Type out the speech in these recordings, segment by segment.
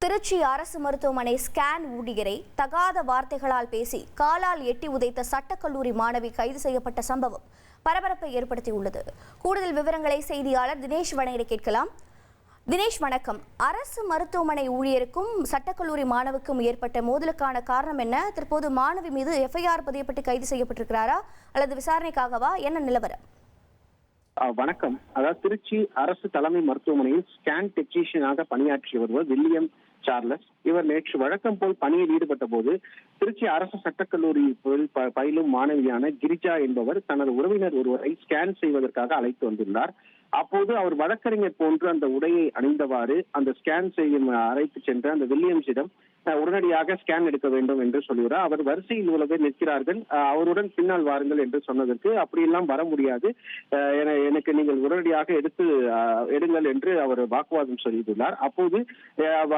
திருச்சி அரசு மருத்துவமனை ஸ்கேன் ஊழியரை தகாத வார்த்தைகளால் பேசி காலால் எட்டி உதைத்த சட்டக்கல்லூரி மாணவி கைது செய்யப்பட்ட சம்பவம் பரபரப்பை ஏற்படுத்தியுள்ளது. கூடுதல் விவரங்களை செய்தியாளர் தினேஷ் வணங்கிட கேட்கலாம். தினேஷ் வணக்கம். அரசு மருத்துவமனை ஊழியருக்கும் சட்டக்கல்லூரி மாணவிக்கும் ஏற்பட்ட மோதலுக்கான காரணம் என்ன? தற்போது மாணவி மீது எஃப்ஐஆர் பதியப்பட்டு கைது செய்யப்பட்டிருக்கிறாரா அல்லது விசாரணைக்காகவா? என்ன நிலவரம்? வணக்கம். அதாவது திருச்சி அரசு தலைமை மருத்துவமனையில் ஸ்கேன் டெக்னீஷியனாக பணியாற்றி வருவர் வில்லியம் சார்லஸ். இவர் நேற்று வழக்கம் போல் பணியில் ஈடுபட்ட போது திருச்சி அரசு சட்டக்கல்லூரி பயிலும் மாணவியான கிரிஜா என்பவர் தனது உறவினர் ஒருவரை ஸ்கேன் செய்வதற்காக அழைத்து வந்துள்ளார். அப்போது அவர் வழக்கறிஞர் போன்று அந்த உடையை அணிந்தவாறு அந்த ஸ்கேன் செய்யும் அறைக்கு சென்ற அந்த வில்லியம்ஸிடம் உடனடியாக ஸ்கேன் எடுக்க வேண்டும் என்று சொல்கிறார். அவர் வரிசையில் உள்ளவே நிற்கிறார்கள், அவருடன் பின்னால் வாருங்கள் என்று சொன்னதற்கு அப்படியெல்லாம் வர முடியாது, எனக்கு நீங்கள் உடனடியாக எடுங்கள் என்று அவர் வாக்குவாதம் செய்துள்ளார். அப்போது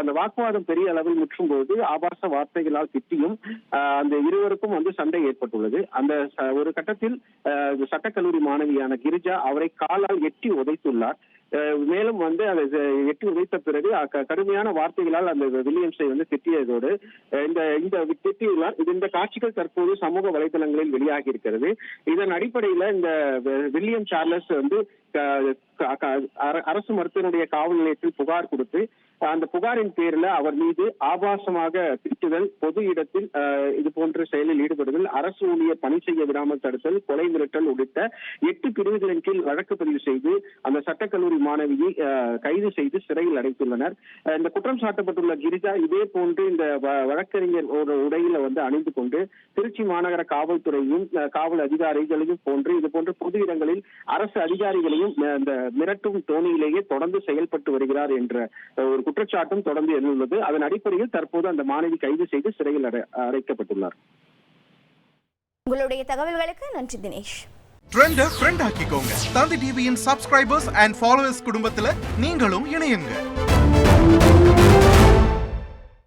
அந்த வாக்குவாதம் பெரிய அளவில் முற்றும் போது ஆபாச வார்த்தைகளால் திட்டியும் அந்த இருவருக்கும் சண்டை ஏற்பட்டுள்ளது. அந்த ஒரு கட்டத்தில் சட்டக்கல்லூரி மாணவியான கிரிஜா அவரை காலால் எட்டி உதைத்துள்ளார். மேலும் அதை எட்டி உதைத்த பிறகு கடுமையான வார்த்தைகளால் அந்த வில்லியம்ஸை திட்டியதோடு திட்டியுள்ளார். இந்த காட்சிகள் தற்போது சமூக வலைதளங்களில் வெளியாகி இருக்கிறது. இதன் அடிப்படையில இந்த வில்லியம் சார்லஸ் அரசு மருத்துவனுடைய காவல் நிலையத்தில் புகார் கொடுத்து அந்த புகாரின் பேரில் அவர் மீது ஆபாசமாக திட்டுதல், பொது இடத்தில் இது போன்ற செயலில் ஈடுபடுதல், அரசு ஊழியர் பணி செய்ய விடாமல் தடுத்தல், கொலை மிரட்டல் உள்ளிட்ட 8 பிரிவுகளின் கீழ் வழக்கு பதிவு செய்து அந்த சட்டக்கல்லூரி மாணவியை கைது செய்து சிறையில் அடைத்துள்ளனர். இந்த குற்றம் சாட்டப்பட்டுள்ள கிரிஜா இதே போன்று இந்த வழக்கறிஞர் ஒரு உடையில அணிந்து கொண்டு திருச்சி மாநகர காவல்துறையும் காவல் அதிகாரிகளையும் போன்று இது போன்ற பொது இடங்களில் அரசு அதிகாரிகளையும் இந்த மிரட்டும் தோணியிலேயே தொடர்ந்து செயல்பட்டு வருகிறார் என்ற ஒரு குற்றச்சாட்டும் தொடர்ந்து எழுந்துள்ளது. அதன் அடிப்படையில் தற்போது அந்த மாணவி கைது செய்து சிறையில் அடைக்கப்பட்டுள்ளார். உங்களுடைய தகவல்களுக்கு நன்றி தினேஷ். ட்ரெண்டை ஃப்ரெண்ட் ஆக்கிக்கோங்க. தந்தி டிவியின் சப்ஸ்கிரைபர்ஸ் அண்ட் ஃபாலோவர்ஸ் குடும்பத்துல நீங்களும் இணையுங்க.